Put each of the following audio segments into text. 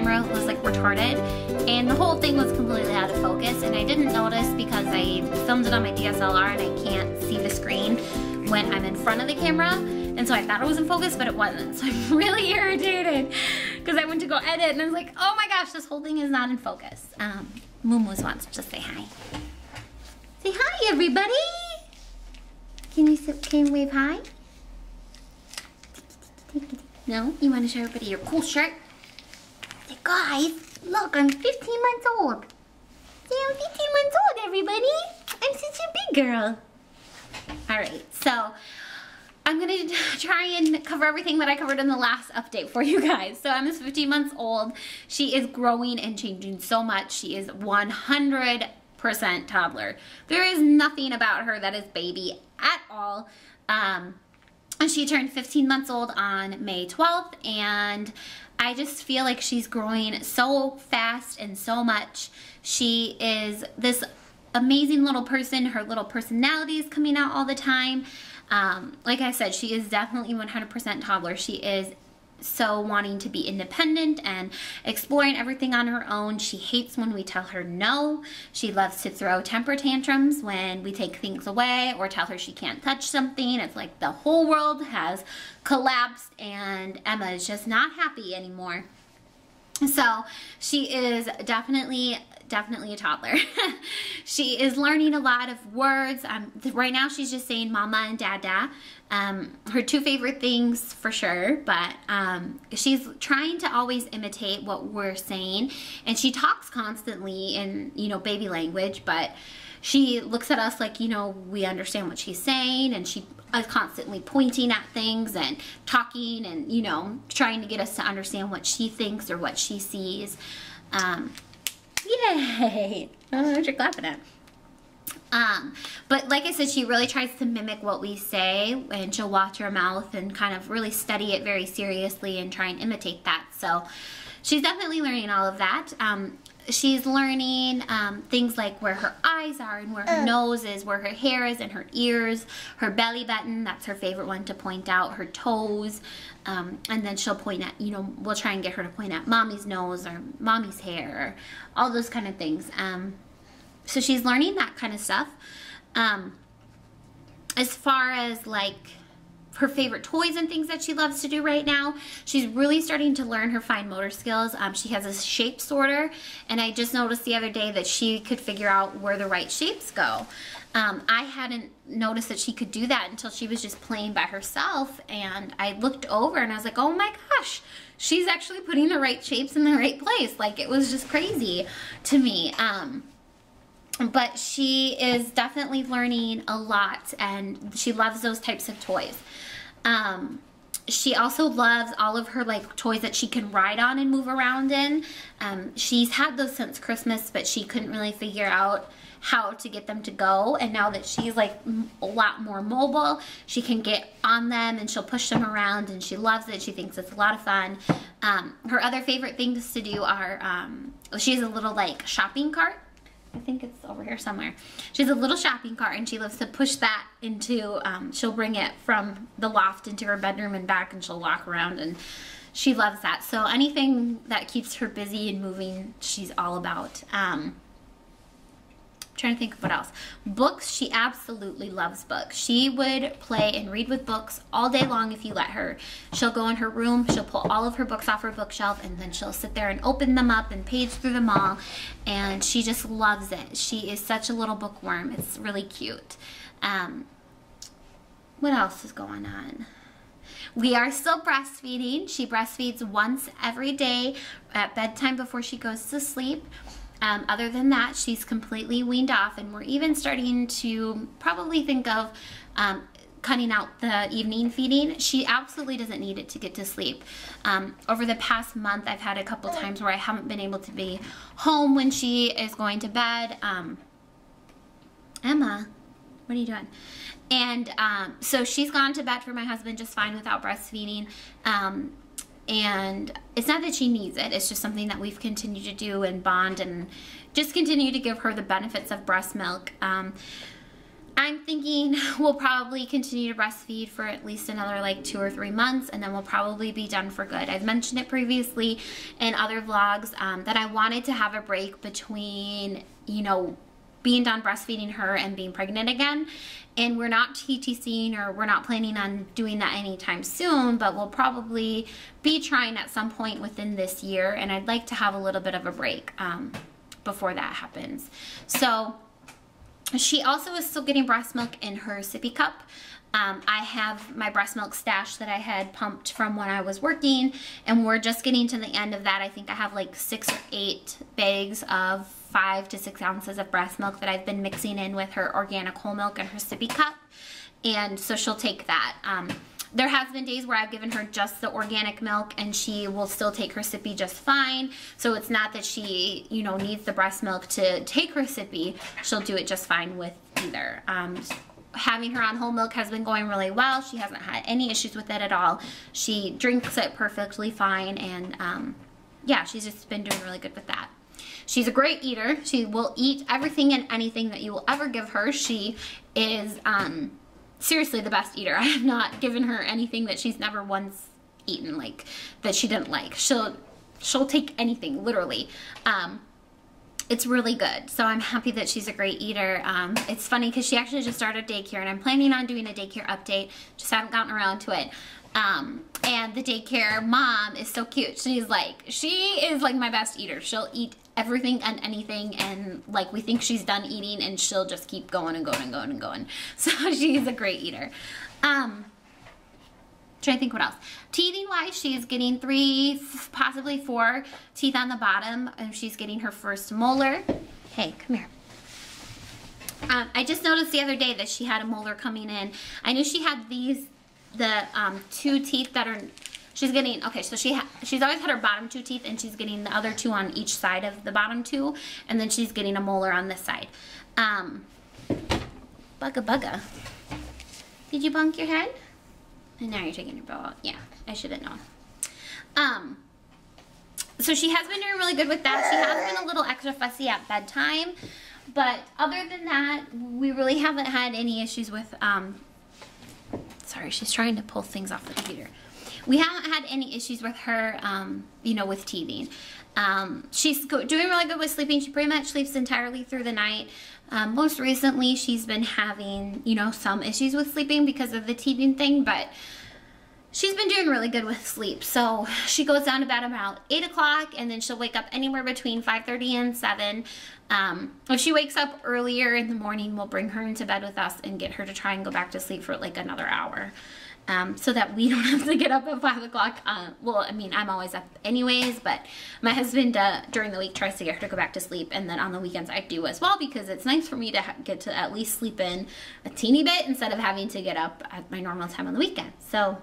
camera was like retarded, and the whole thing was completely out of focus, and I didn't notice because I filmed it on my DSLR and I can't see the screen when I'm in front of the camera, and so I thought it was in focus, but it wasn't. So I'm really irritated because I went to go edit and I was like, oh my gosh, this whole thing is not in focus. Moo-Moos wants to say hi. Say hi, everybody. Can you wave hi? No? You want to show everybody your cool shirt? Say, guys, look, I'm 15 months old. Say, I'm 15 months old, everybody. I'm such a big girl. Alright, so I'm going to try and cover everything that I covered in the last update for you guys. So Emma's 15 months old. She is growing and changing so much. She is 100% toddler. There is nothing about her that is baby at all. And she turned 15 months old on May 12th, and I just feel like she's growing so fast and so much. She is this amazing little person. Her little personality is coming out all the time. Like I said, she is definitely 100% toddler. She is so wanting to be independent and exploring everything on her own. She hates when we tell her no. She loves to throw temper tantrums when we take things away or tell her she can't touch something. It's like the whole world has collapsed and Emma is just not happy anymore. So she is definitely a toddler. She is learning a lot of words. Right now she's just saying mama and dada. Her two favorite things for sure, but she's trying to always imitate what we're saying, and she talks constantly in, you know, baby language, but she looks at us like, you know, we understand what she's saying, and she is constantly pointing at things and talking and, you know, trying to get us to understand what she thinks or what she sees. Yay! I don't know what you're clapping at. But like I said, she really tries to mimic what we say, and she'll watch her mouth and kind of really study it very seriously and try and imitate that. So she's definitely learning all of that. She's learning things like where her eyes are and where her nose is, where her hair is and her ears, her belly button, that's her favorite one to point out, her toes, and then she'll point at, you know, we'll try and get her to point at mommy's nose or mommy's hair, or all those kind of things. So she's learning that kind of stuff. As far as like her favorite toys and things that she loves to do right now, she's really starting to learn her fine motor skills. She has a shape sorter, and I just noticed the other day that she could figure out where the right shapes go. I hadn't noticed that she could do that until she was just playing by herself, and I looked over and I was like, oh my gosh, she's actually putting the right shapes in the right place. Like, it was just crazy to me. But she is definitely learning a lot, and she loves those types of toys. She also loves all of her like toys that she can ride on and move around in. She's had those since Christmas, but she couldn't really figure out how to get them to go, and now that she's like a lot more mobile, she can get on them and she'll push them around, and she loves it. She thinks it's a lot of fun. Her other favorite things to do are, she has a little like shopping cart. I think it's over here somewhere. She has a little shopping cart, and she loves to push that into, she'll bring it from the loft into her bedroom and back, and she'll walk around, and she loves that. So anything that keeps her busy and moving, she's all about. Trying to think of what else. Books, she absolutely loves books. She would play and read with books all day long if you let her. She'll go in her room, she'll pull all of her books off her bookshelf, and then she'll sit there and open them up and page through them all, and she just loves it. She is such a little bookworm. It's really cute. What else is going on? We are still breastfeeding. She breastfeeds once every day at bedtime before she goes to sleep. Other than that, she's completely weaned off, and we're even starting to probably think of cutting out the evening feeding. She absolutely doesn't need it to get to sleep. Over the past month, I've had a couple times where I haven't been able to be home when she is going to bed. Emma, what are you doing? And so she's gone to bed for my husband just fine without breastfeeding. And it's not that she needs it, it's just something that we've continued to do and bond and just continue to give her the benefits of breast milk. I'm thinking we'll probably continue to breastfeed for at least another like 2 or 3 months, and then we'll probably be done for good. I've mentioned it previously in other vlogs that I wanted to have a break between, you know, being done breastfeeding her and being pregnant again. And we're not TTCing, or we're not planning on doing that anytime soon, but we'll probably be trying at some point within this year, and I'd like to have a little bit of a break before that happens. So she also is still getting breast milk in her sippy cup. I have my breast milk stash that I had pumped from when I was working, and we're just getting to the end of that. I think I have like 6 or 8 bags of 5 to 6 ounces of breast milk that I've been mixing in with her organic whole milk in her sippy cup, and so she'll take that. There has been days where I've given her just the organic milk and she will still take her sippy just fine. So it's not that she, you know, needs the breast milk to take her sippy. She'll do it just fine with either. Having her on whole milk has been going really well. She hasn't had any issues with it at all. She drinks it perfectly fine, and yeah, she's just been doing really good with that. She's a great eater. She will eat everything and anything that you will ever give her. She is seriously the best eater. I have not given her anything that she's never once eaten, like that she didn't like. She'll take anything, literally. It's really good. So I'm happy that she's a great eater. It's funny because she actually just started daycare, and I'm planning on doing a daycare update. Just haven't gotten around to it. And the daycare mom is so cute. She is like my best eater. She'll eat everything and anything, and like we think she's done eating and she'll just keep going and going and going and going. So she's a great eater. Trying to think what else. Teething wise, she's getting 3, possibly 4 teeth on the bottom, and she's getting her first molar. Hey, come here. I just noticed the other day that she had a molar coming in. I knew she had the 2 teeth that are, she's getting, okay, so she's always had her bottom 2 teeth, and she's getting the other 2 on each side of the bottom 2, and then she's getting a molar on this side. Bugga. Did you bunk your head? And now you're taking your bow out. Yeah, I should have known. So she has been doing really good with that. She has been a little extra fussy at bedtime, but other than that, we really haven't had any issues with, sorry, she's trying to pull things off the computer. We haven't had any issues with her, you know, with teething. She's doing really good with sleeping. She pretty much sleeps entirely through the night. Most recently, she's been having, you know, some issues with sleeping because of the teething thing, but she's been doing really good with sleep. So she goes down to bed about 8 o'clock, and then she'll wake up anywhere between 5:30 and 7. If she wakes up earlier in the morning, we'll bring her into bed with us and get her to try and go back to sleep for like another hour. So that we don't have to get up at 5 o'clock. Well, I mean, I'm always up anyways, but my husband during the week tries to get her to go back to sleep, and then on the weekends I do as well, because it's nice for me to get to at least sleep in a teeny bit instead of having to get up at my normal time on the weekend. So,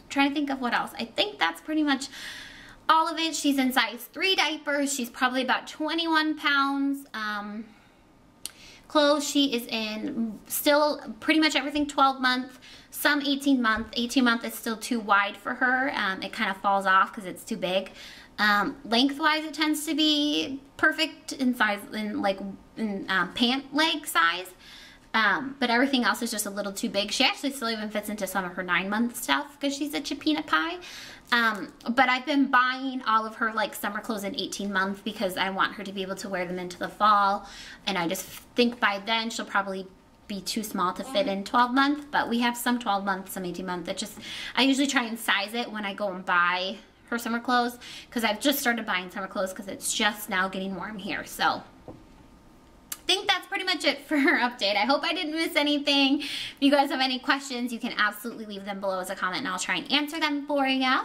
trying to think of what else. I think that's pretty much all of it. She's in size 3 diapers. She's probably about 21 pounds. Clothes, she is in still pretty much everything 12 month, some 18 month. 18 month is still too wide for her. It kind of falls off because it's too big. Lengthwise, it tends to be perfect in size, in pant leg size. But everything else is just a little too big. She actually still even fits into some of her 9-month stuff because she's a chipina pie. But I've been buying all of her like summer clothes in 18 months because I want her to be able to wear them into the fall. And I just think by then she'll probably be too small to fit in 12 month. But we have some 12 month, some 18 month. I usually try and size it when I go and buy her summer clothes, because I've just started buying summer clothes because it's just now getting warm here. So I think that's pretty much it for her update. I hope I didn't miss anything. If you guys have any questions, you can absolutely leave them below as a comment, and I'll try and answer them for you.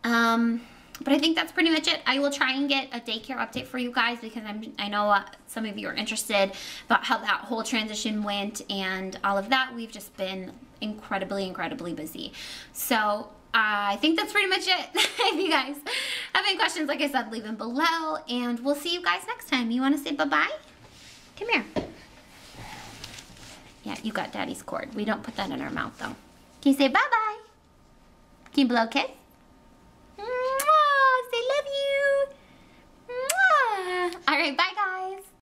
But I think that's pretty much it. I will try and get a daycare update for you guys, because I know some of you are interested about how that whole transition went and all of that. We've just been incredibly busy. So I think that's pretty much it. If you guys have any questions, like I said, leave them below, and we'll see you guys next time. You want to say bye-bye? Come here. Yeah, you got daddy's cord. We don't put that in our mouth, though. Can you say bye-bye? Can you blow a kiss? Mwah! Say love you. Mwah! All right, bye.